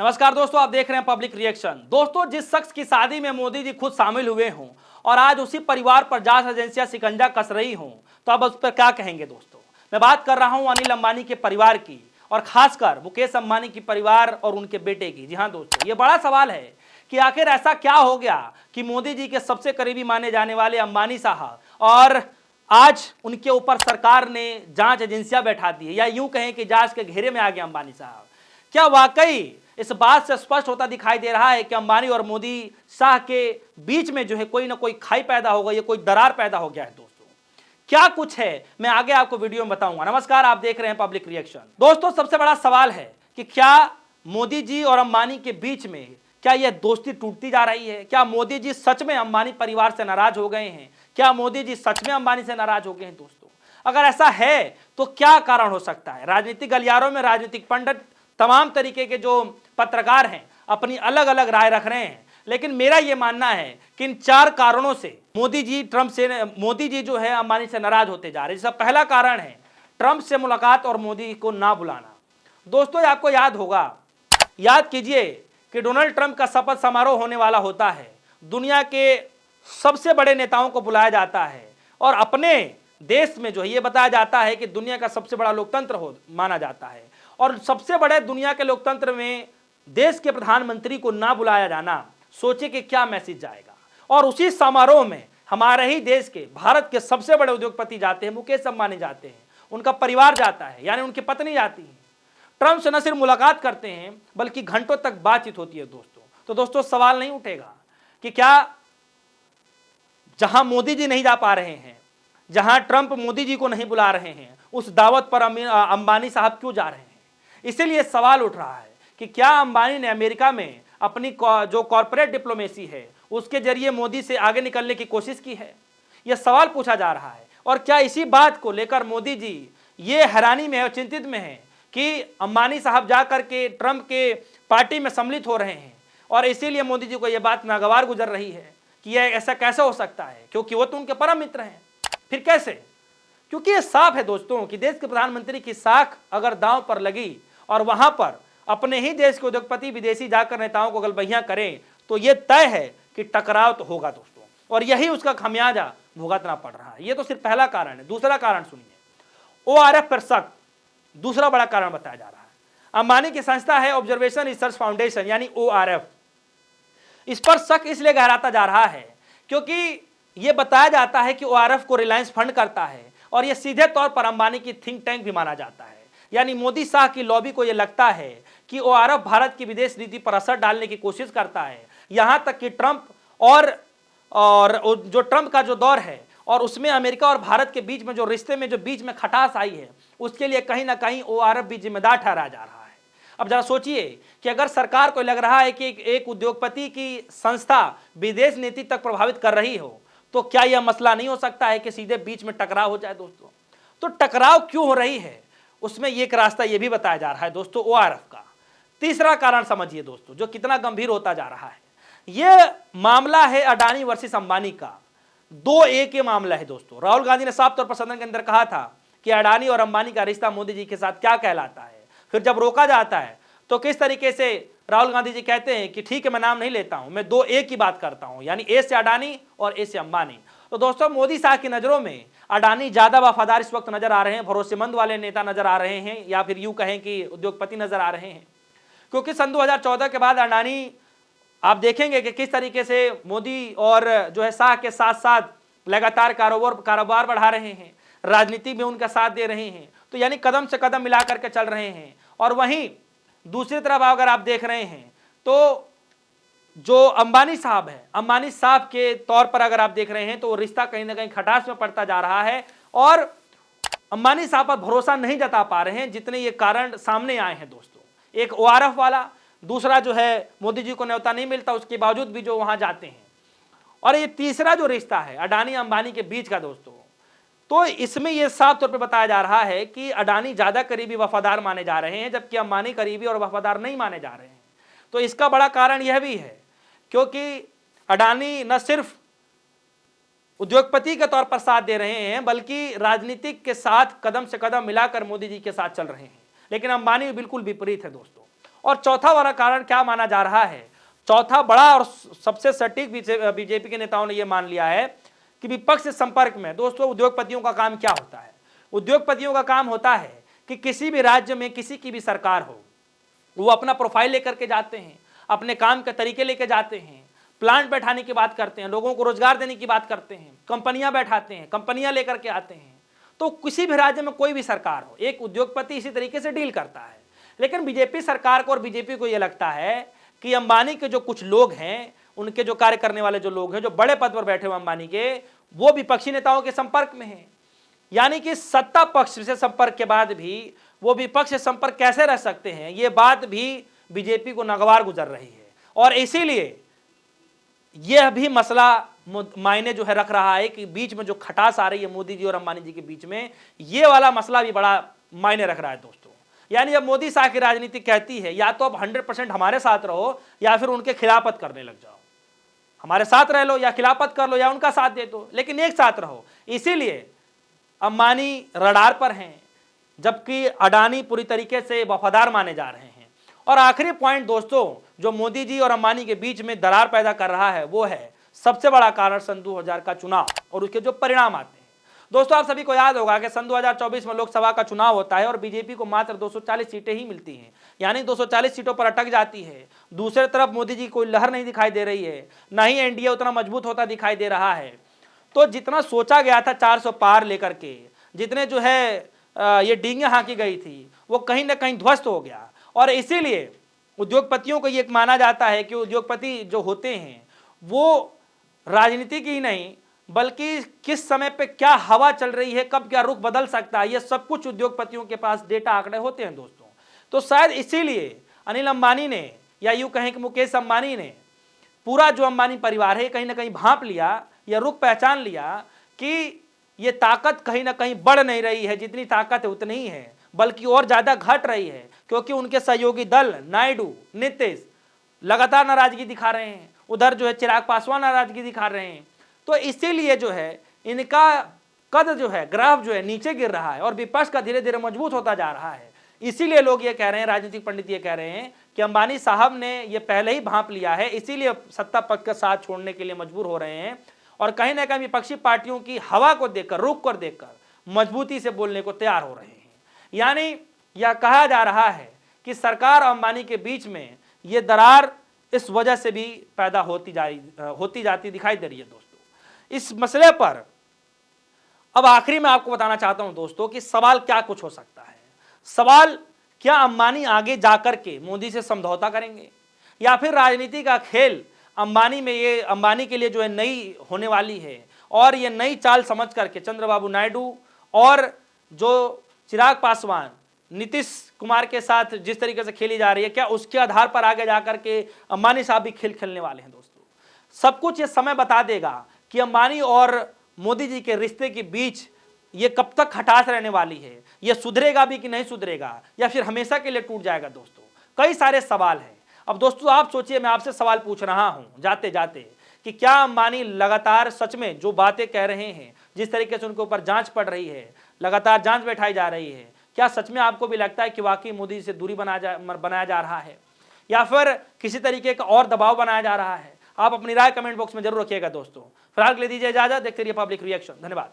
नमस्कार दोस्तों, आप देख रहे हैं पब्लिक रिएक्शन। दोस्तों, जिस शख्स की शादी में मोदी जी खुद शामिल हुए हों और आज उसी परिवार पर जांच एजेंसियां शिकंजा कस रही हों, तो अब उस पर क्या कहेंगे। दोस्तों, मैं बात कर रहा हूं अनिल अंबानी के परिवार की और खासकर मुकेश अंबानी की परिवार और उनके बेटे की। जी हां दोस्तों, ये बड़ा सवाल है कि आखिर ऐसा क्या हो गया कि मोदी जी के सबसे करीबी माने जाने वाले अंबानी साहब और आज उनके ऊपर सरकार ने जांच एजेंसियां बैठा दी है, या यूं कहें कि जांच के घेरे में आ गए अंबानी साहब। क्या वाकई इस बात से स्पष्ट होता दिखाई दे रहा है कि अंबानी और मोदी शाह के बीच में जो है कोई ना कोई खाई पैदा हो गई है, कोई दरार पैदा हो गया है। दोस्तों, क्या कुछ है मैं आगे आपको वीडियो में बताऊंगा। नमस्कार, आप देख रहे हैं पब्लिक रिएक्शन। दोस्तों, सबसे बड़ा सवाल है कि क्या मोदी जी और अंबानी के बीच में क्या यह दोस्ती टूटती जा रही है? क्या मोदी जी सच में अंबानी परिवार से नाराज हो गए हैं? क्या मोदी जी सच में अंबानी से नाराज हो गए हैं? दोस्तों, अगर ऐसा है तो क्या कारण हो सकता है? राजनीतिक गलियारों में राजनीतिक पंडित, तमाम तरीके के जो पत्रकार हैं, अपनी अलग अलग राय रख रहे हैं, लेकिन मेरा यह मानना है कि इन 4 कारणों से मोदी जी जो है अंबानी से नाराज होते जा रहे हैं। जिसका पहला कारण है ट्रंप से मुलाकात और मोदी को ना बुलाना। दोस्तों, आपको याद कीजिए कि डोनाल्ड ट्रंप का शपथ समारोह होने वाला होता है। दुनिया के सबसे बड़े नेताओं को बुलाया जाता है और अपने देश में जो है ये बताया जाता है कि दुनिया का सबसे बड़ा लोकतंत्र माना जाता है, और सबसे बड़े दुनिया के लोकतंत्र में देश के प्रधानमंत्री को ना बुलाया जाना, सोचिए कि क्या मैसेज जाएगा। और उसी समारोह में हमारे ही देश के, भारत के सबसे बड़े उद्योगपति जाते हैं, मुकेश अंबानी जाते हैं, उनका परिवार जाता है, यानी उनकी पत्नी जाती है। ट्रंप से न सिर्फ मुलाकात करते हैं बल्कि घंटों तक बातचीत होती है। दोस्तों, सवाल नहीं उठेगा कि क्या जहां मोदी जी नहीं जा पा रहे हैं, जहां ट्रंप मोदी जी को नहीं बुला रहे हैं, उस दावत पर अंबानी साहब क्यों जा रहे हैं? इसीलिए सवाल उठ रहा है कि क्या अंबानी ने अमेरिका में अपनी जो कॉर्पोरेट डिप्लोमेसी है उसके जरिए मोदी से आगे निकलने की कोशिश की है? यह सवाल पूछा जा रहा है। और क्या इसी बात को लेकर मोदी जी ये हैरानी में और चिंतित में है कि अंबानी साहब जाकर के ट्रंप के पार्टी में सम्मिलित हो रहे हैं, और इसीलिए मोदी जी को यह बात नागवार गुजर रही है कि यह ऐसा कैसे हो सकता है, क्योंकि वो तो उनके परम मित्र हैं। फिर कैसे? क्योंकि यह साफ है दोस्तों कि देश के प्रधानमंत्री की साख अगर दांव पर लगी और वहां पर अपने ही देश के उद्योगपति विदेशी जाकर नेताओं को गलबहियां करें, तो यह तय है कि टकराव तो होगा दोस्तों, और यही उसका खमियाजा भुगतना पड़ रहा है। यह तो सिर्फ पहला कारण है। दूसरा कारण सुनिए, ORF पर शक दूसरा बड़ा कारण बताया जा रहा है। अंबानी की संस्था है ऑब्जर्वेशन रिसर्च फाउंडेशन, यानी ORF। इस पर शक इसलिए गहराता जा रहा है क्योंकि यह बताया जाता है कि ORF को रिलायंस फंड करता है, और यह सीधे तौर पर अंबानी की थिंक टैंक भी माना जाता है। यानी मोदी शाह की लॉबी को यह लगता है कि ORF भारत की विदेश नीति पर असर डालने की कोशिश करता है। यहां तक कि ट्रंप और जो ट्रंप का जो दौर है और उसमें अमेरिका और भारत के बीच में जो रिश्ते में जो बीच में खटास आई है, उसके लिए कहीं ना कहीं ORF भी जिम्मेदार ठहराया जा रहा है। अब जरा सोचिए कि अगर सरकार को लग रहा है कि एक उद्योगपति की संस्था विदेश नीति तक प्रभावित कर रही हो, तो क्या यह मसला नहीं हो सकता है कि सीधे बीच में टकराव हो जाए? दोस्तों, तो टकराव क्यों हो रही है उसमें एक रास्ता यह भी बताया जा रहा है दोस्तों, ORF का। तीसरा कारण समझिए दोस्तों, जो कितना गंभीर होता जा रहा है। यह मामला है अडानी वर्सेस अंबानी का। 2-1 के मामला है दोस्तों। राहुल गांधी ने साफ तौर पर सदन के अंदर कहा था कि अडानी और अंबानी का रिश्ता मोदी जी के साथ क्या कहलाता है। फिर जब रोका जाता है तो किस तरीके से राहुल गांधी जी कहते हैं कि ठीक है, मैं नाम नहीं लेता हूं, मैं 2-1 की बात करता हूं, यानी A से अडानी और A से अंबानी। तो दोस्तों, मोदी साहब की नजरों में अडानी ज्यादा वफादार इस वक्त नजर आ रहे हैं, भरोसेमंद वाले नेता नजर आ रहे हैं, या फिर यूं कहें कि उद्योगपति नजर आ रहे हैं। क्योंकि सन 2014 के बाद अडानी, आप देखेंगे कि किस तरीके से मोदी और जो है शाह के साथ साथ लगातार कारोबार बढ़ा रहे हैं, राजनीति में उनका साथ दे रहे हैं। तो यानी कदम से कदम मिला करके चल रहे हैं। और वहीं दूसरी तरफ अगर आप देख रहे हैं तो जो अंबानी साहब है, अंबानी साहब के तौर पर अगर आप देख रहे हैं तो रिश्ता कहीं ना कहीं खटास में पड़ता जा रहा है, और अंबानी साहब पर भरोसा नहीं जता पा रहे हैं, जितने ये कारण सामने आए हैं दोस्तों। एक ORF वाला, दूसरा जो है मोदी जी को न्योता नहीं मिलता उसके बावजूद भी जो वहां जाते हैं, और ये तीसरा जो रिश्ता है अडानी अंबानी के बीच का दोस्तों, तो इसमें यह साफ तौर पर बताया जा रहा है कि अडानी ज्यादा करीबी वफादार माने जा रहे हैं, जबकि अंबानी करीबी और वफादार नहीं माने जा रहे हैं। तो इसका बड़ा कारण यह भी है क्योंकि अडानी न सिर्फ उद्योगपति के तौर पर साथ दे रहे हैं बल्कि राजनीतिक के साथ कदम से कदम मिलाकर मोदी जी के साथ चल रहे हैं, लेकिन अंबानी बिल्कुल विपरीत है दोस्तों। और चौथा वाला कारण क्या माना जा रहा है, चौथा बड़ा और सबसे सटीक बीजेपी के नेताओं ने यह मान लिया है कि विपक्ष से संपर्क में। दोस्तों, उद्योगपतियों का काम क्या होता है? उद्योगपतियों का काम होता है कि किसी भी राज्य में किसी की भी सरकार हो, वो अपना प्रोफाइल लेकर के जाते हैं, अपने काम के तरीके लेके जाते हैं, प्लांट बैठाने की बात करते हैं, लोगों को रोजगार देने की बात करते हैं, कंपनियां बैठाते हैं, कंपनियां लेकर के आते हैं। तो किसी भी राज्य में कोई भी सरकार हो, एक उद्योगपति इसी तरीके से डील करता है। लेकिन बीजेपी सरकार को और बीजेपी को यह लगता है कि अंबानी के जो कुछ लोग हैं, उनके जो कार्य करने वाले जो लोग हैं, जो बड़े पद पर बैठे हुए अंबानी के, वो विपक्षी नेताओं के संपर्क में हैं। यानी कि सत्ता पक्ष से संपर्क के बाद भी वो विपक्ष से संपर्क कैसे रह सकते हैं, ये बात भी बीजेपी को नागवार गुजर रही है। और इसीलिए यह भी मसला मायने जो है रख रहा है कि बीच में जो खटास आ रही है मोदी जी और अंबानी जी के बीच में, ये वाला मसला भी बड़ा मायने रख रहा है दोस्तों। यानी अब मोदी शाह की राजनीति कहती है या तो अब 100% हमारे साथ रहो या फिर उनके खिलाफत करने लग जाओ। हमारे साथ रह लो या खिलाफत कर लो या उनका साथ दे दो, लेकिन एक साथ रहो। इसीलिए अंबानी रडार पर हैं, जबकि अडानी पूरी तरीके से वफादार माने जा रहे हैं। और आखिरी पॉइंट दोस्तों, जो मोदी जी और अंबानी के बीच में दरार पैदा कर रहा है, वो है सबसे बड़ा कारण सन 2000 का चुनाव और उसके जो परिणाम आते हैं। दोस्तों, आप सभी को याद होगा कि सन 2024 में लोकसभा का चुनाव होता है और बीजेपी को मात्र 240 सीटें ही मिलती हैं, यानी 240 सीटों पर अटक जाती है। दूसरी तरफ मोदी जी कोई लहर नहीं दिखाई दे रही है, ना ही एनडीए उतना मजबूत होता दिखाई दे रहा है। तो जितना सोचा गया था 400 पार लेकर के, जितने जो है ये डींगे हाँकी गई थी, वो कहीं ना कहीं ध्वस्त हो गया। और इसीलिए उद्योगपतियों को ये माना जाता है कि उद्योगपति जो होते हैं वो राजनीति की ही नहीं, बल्कि किस समय पे क्या हवा चल रही है, कब क्या रुख बदल सकता है, ये सब कुछ उद्योगपतियों के पास डेटा आंकड़े होते हैं दोस्तों। तो शायद इसीलिए अनिल अंबानी ने, या यूं कहें कि मुकेश अंबानी ने, पूरा जो अंबानी परिवार है कहीं ना कहीं भांप लिया या रुख पहचान लिया कि ये ताकत कहीं ना कहीं बढ़ नहीं रही है, जितनी ताकत है उतनी ही है, बल्कि और ज्यादा घट रही है, क्योंकि उनके सहयोगी दल नायडू, नीतीश लगातार नाराजगी दिखा रहे हैं, उधर जो है चिराग पासवान नाराजगी दिखा रहे हैं। तो इसीलिए जो है इनका कद जो है, ग्राफ जो है नीचे गिर रहा है और विपक्ष का धीरे धीरे मजबूत होता जा रहा है। इसीलिए लोग ये कह रहे हैं, राजनीतिक पंडित ये कह रहे हैं कि अंबानी साहब ने ये पहले ही भांप लिया है, इसीलिए सत्ता पक्ष का साथ छोड़ने के लिए मजबूर हो रहे हैं और कहीं ना कहीं विपक्षी पार्टियों की हवा को देखकर, रुख को देखकर मजबूती से बोलने को तैयार हो रहे हैं। यानी यह कहा जा रहा है कि सरकार और अंबानी के बीच में ये दरार इस वजह से भी पैदा होती जाती दिखाई दे रही है दोस्तों। इस मसले पर अब आखिरी में आपको बताना चाहता हूं दोस्तों कि सवाल क्या कुछ हो सकता है। सवाल, क्या अंबानी आगे जाकर के मोदी से समझौता करेंगे या फिर राजनीति का खेल अंबानी के लिए जो है नई होने वाली है और ये नई चाल समझ करके चंद्रबाबू नायडू और जो चिराग पासवान, नीतीश कुमार के साथ जिस तरीके से खेली जा रही है, क्या उसके आधार पर आगे जाकर के अंबानी साहब भी खेल खेलने वाले हैं दोस्तों। सब कुछ ये समय बता देगा कि अंबानी और मोदी जी के रिश्ते के बीच ये कब तक खटास रहने वाली है, ये सुधरेगा भी कि नहीं सुधरेगा या फिर हमेशा के लिए टूट जाएगा दोस्तों। कई सारे सवाल हैं। अब दोस्तों आप सोचिए, मैं आपसे सवाल पूछ रहा हूं जाते जाते कि क्या अंबानी लगातार सच में जो बातें कह रहे हैं, जिस तरीके से उनके ऊपर जांच पड़ रही है, लगातार जांच बैठाई जा रही है, क्या सच में आपको भी लगता है कि वाकई मोदी से दूरी बनाया जा रहा है या फिर किसी तरीके का और दबाव बनाया जा रहा है? आप अपनी राय कमेंट बॉक्स में जरूर रखिएगा दोस्तों। फिलहाल के लिए दीजिए इजाजत, देखते रहिए पब्लिक रिएक्शन। धन्यवाद।